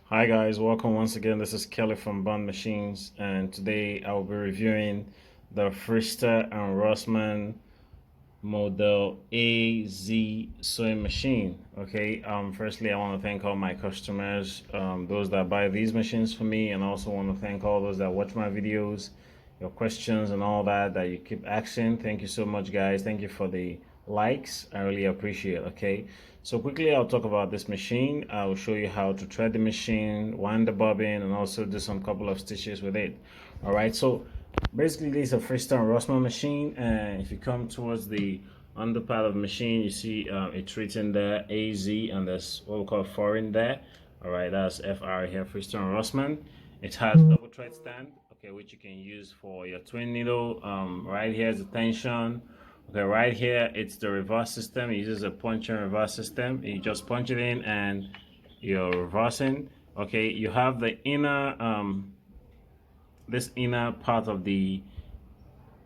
Hi guys, welcome once again. This is Kelly from Bond Machines, and today I will be reviewing the Frister and Rossmann Model AZ sewing machine. Okay, firstly, I want to thank all my customers, those that buy these machines for me, and also want to thank all those that watch my videos, your questions, and all that you keep asking. Thank you so much, guys. Thank you for the likes. I really appreciate it. Okay, so quickly, I'll talk about this machine. I'll show you how to thread the machine, wind the bobbin, and also do some couple of stitches with it. All right, so basically, this is a Frister Rossmann machine, and if you come towards the under part of the machine, you see it's written there AZ, and there's what we call foreign there. All right, that's FR here, Frister Rossmann. It has double thread stand, okay, which you can use for your twin needle. Right here is the tension. Okay, right here it's the reverse system. It uses a punch and reverse system. You just punch it in and you're reversing. Okay, you have the inner this inner part of the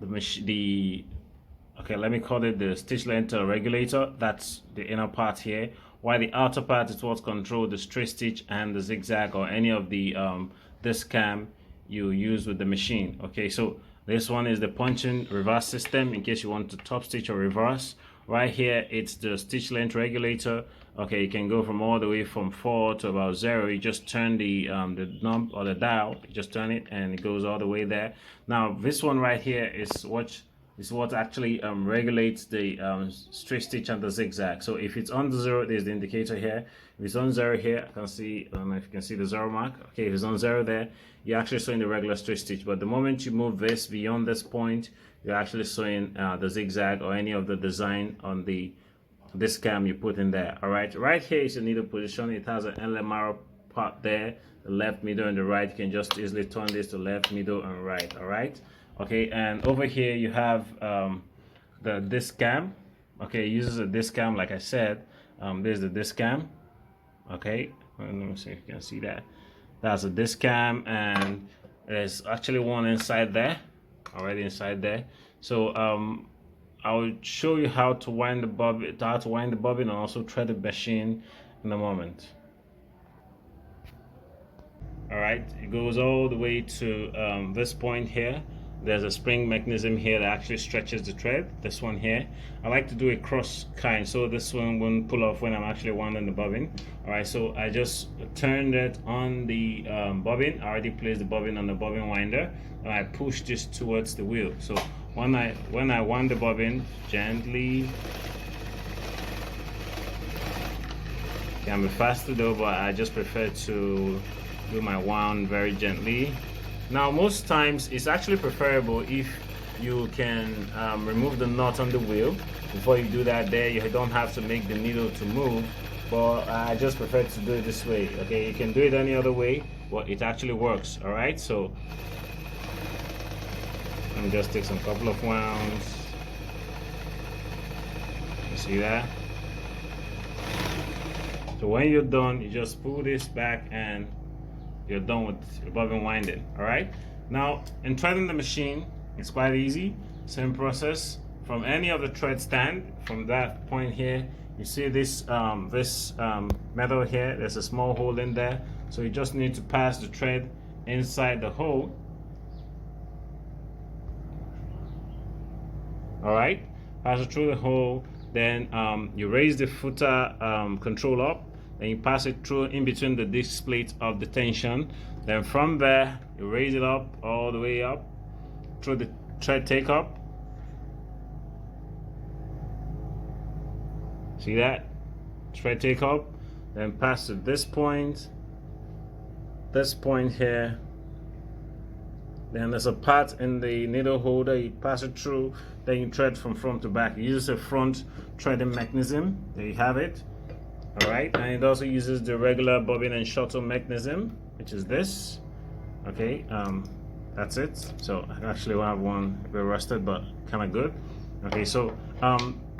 okay, let me call it the stitch length regulator. That's the inner part here, while the outer part is what controls the straight stitch and the zigzag or any of the this cam you use with the machine. Okay, so this one is the punching reverse system in case you want to top stitch or reverse. Right here it's the stitch length regulator. Okay, you can go from all the way from 4 to about 0. You just turn the knob or the dial, you just turn it and it goes all the way there. Now this one right here is what actually regulates the straight stitch and the zigzag. So if it's on the 0, there's the indicator here. If it's on 0 here, I don't know if you can see the 0 mark. Okay, if it's on 0 there, you're actually sewing the regular straight stitch. But the moment you move this beyond this point, you're actually sewing the zigzag or any of the design on this cam you put in there. All right, right here is the needle position. It has an LMR part there, the left, middle, and the right. You can just easily turn this to left, middle, and right. All right, okay, and over here you have the disc cam. Okay, it uses a disc cam, like I said. There's the disc cam. Okay, let me see if you can see that. That's a disc cam, and there's actually one inside there, already inside there. So I will show you how to wind the bobbin, and also thread the machine in a moment. All right, it goes all the way to this point here. There's a spring mechanism here that actually stretches the thread. This one here, I like to do a cross kind, so this one won't pull off when I'm actually winding the bobbin. All right, so I just turned it on the bobbin. I already placed the bobbin on the bobbin winder, and I push this towards the wheel. So when I wind the bobbin gently, can be faster though, but I just prefer to do my wound very gently. Now most times it's actually preferable if you can remove the nut on the wheel. Before you do that there, you don't have to make the needle to move, but I just prefer to do it this way. Okay, you can do it any other way, but it actually works. All right, so let me just take some couple of wounds. You see that? So when you're done, you just pull this back and you're done with your bobbin winding. All right, now in threading the machine, it's quite easy. Same process from any of the thread stand. From that point here, you see this metal here, there's a small hole in there, so you just need to pass the thread inside the hole. All right, pass it through the hole, then you raise the footer control up, then you pass it through in between the disc plate of the tension. Then from there, you raise it up all the way up through the thread take up. See that? Thread take up, then pass to this point here. Then there's a part in the needle holder, you pass it through, then you thread from front to back. It uses a front threading mechanism. There you have it. All right, and it also uses the regular bobbin and shuttle mechanism, which is this. Okay, that's it. So I actually have one a bit rusted, but kind of good. Okay, so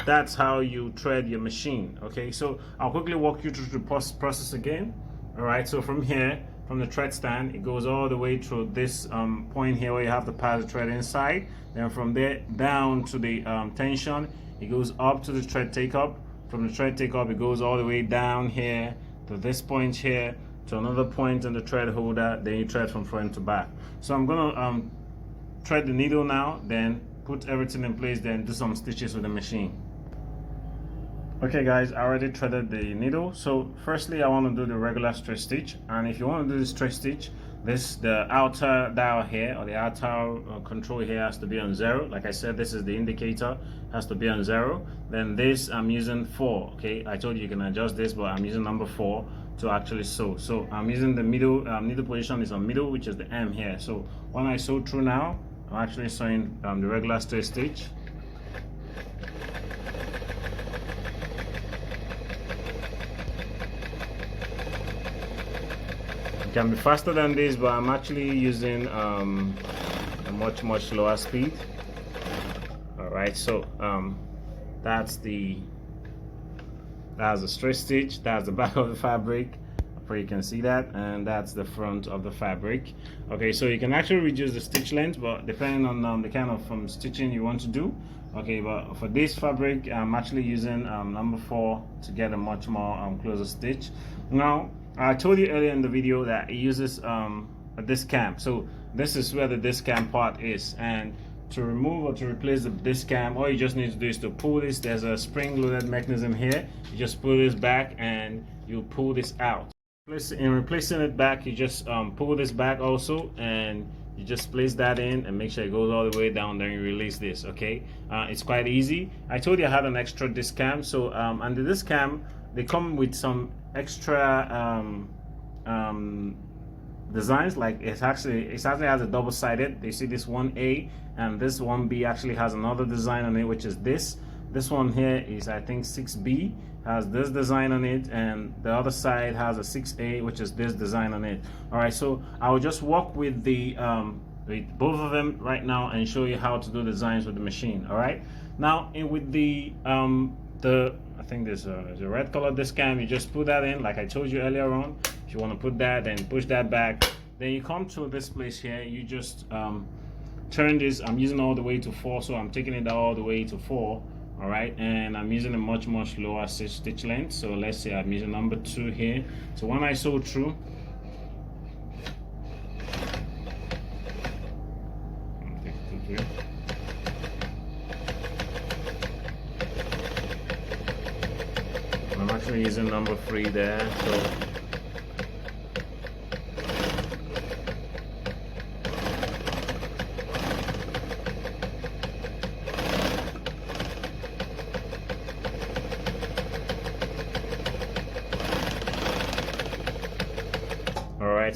that's how you thread your machine. Okay, so I'll quickly walk you through the process again. All right, so from here, from the thread stand, it goes all the way through this point here where you have to pass the thread inside. Then from there down to the tension, it goes up to the thread take up. From the thread take up, it goes all the way down here to this point here. to another point in the thread holder, then you thread from front to back. So I'm gonna thread the needle now, then put everything in place, then do some stitches with the machine. Okay guys, I already threaded the needle. So firstly I want to do the regular straight stitch, and if you want to do the straight stitch, the outer dial here, or the outer control here, has to be on 0. Like I said, this is the indicator, has to be on 0. Then this I'm using 4. Okay, I told you can adjust this, but I'm using number 4 to actually sew. So I'm using the middle needle position is on middle, which is the M here. So when I sew through now, I'm actually sewing the regular straight stitch. Can be faster than this, but I'm actually using a much slower speed. All right, so that's the straight stitch, that's the back of the fabric. Hopefully you can see that, and that's the front of the fabric. Okay, so you can actually reduce the stitch length, but depending on the kind of stitching you want to do. Okay, but for this fabric I'm actually using number 4 to get a much more closer stitch. Now I told you earlier in the video that it uses a disc cam. So this is where the disc cam part is, and to remove or to replace the disc cam, all you just need to do is to pull this. There's a spring loaded mechanism here. You just pull this back and you pull this out. In replacing it back, you just pull this back also, and you just place that in and make sure it goes all the way down, then you release this. Okay, it's quite easy. I told you I had an extra disc cam, so and the disc cam, they come with some extra designs. Like it actually has a double-sided. You see this 1A, and this 1B actually has another design on it, which is this one here is, I think, 6B, has this design on it, and the other side has a 6A, which is this design on it. All right, so I will just work with the with both of them right now and show you how to do designs with the machine. All right, now with the I think there's a red color disc cam. You just put that in, like I told you earlier on. If you want to put that, then push that back. Then you come to this place here. You just turn this. I'm using all the way to 4, so I'm taking it all the way to 4. All right, and I'm using a much lower stitch length. So let's say I'm using number 2 here. So when I sew through, I'm actually using number 3 there. So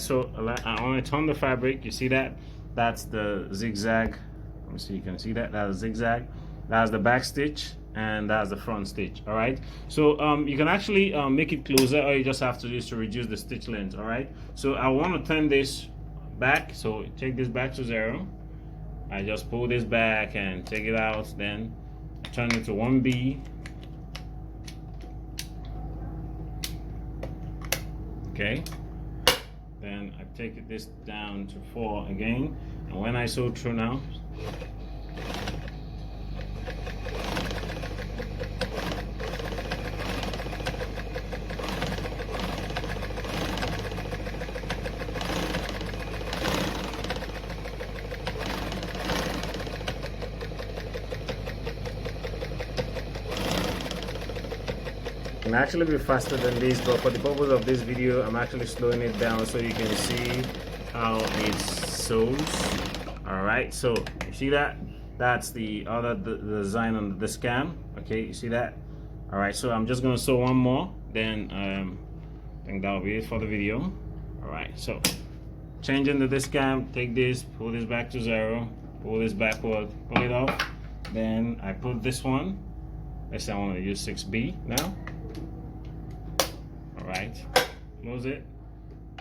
so when I turn the fabric, you see that that's the zigzag. Let me see, you can see that that's zigzag, that's the back stitch, and that's the front stitch. All right, so you can actually make it closer, or you just have to use to reduce the stitch length. All right, so I want to turn this back, so take this back to 0. I just pull this back and take it out, then turn it to 1B. Okay, then I take this down to 4 again, and when I sew through now, can actually be faster than this, but for the purpose of this video, I'm actually slowing it down so you can see how it sews. All right, so you see that? That's the other design on the cam. Okay, you see that? All right, so I'm just gonna sew one more, then I think that'll be it for the video. All right, so changing the disc cam, take this, pull this back to 0, pull this backward, pull it off, then I put this one. Let's say I want to use 6B now. All right, close it,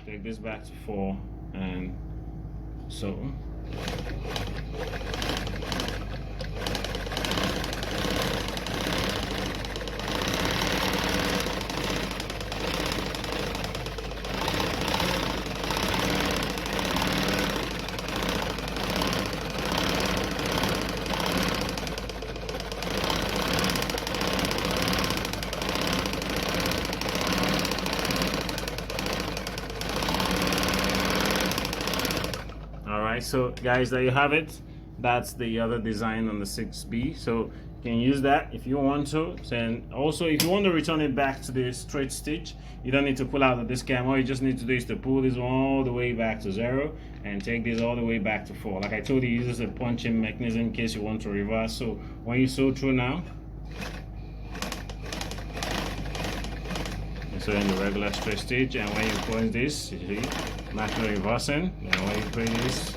take this back to 4, and sew. right, so guys, there you have it. That's the other design on the 6B. So you can use that if you want to. And also, if you want to return it back to the straight stitch, you don't need to pull out of this cam. All you just need to do is to pull this one all the way back to 0 and take this all the way back to 4. Like I told you, use a punching mechanism in case you want to reverse. So when you sew through now, so in the regular straight stitch, and when you point this, you see, not reversing. And when you put this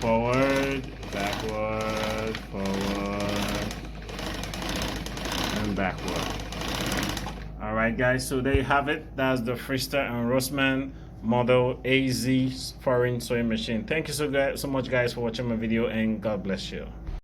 forward, backward, forward, and backward. All right, guys. So there you have it. That's the Frister and Rossmann model AZ foreign sewing machine. Thank you so much, guys, for watching my video, and God bless you.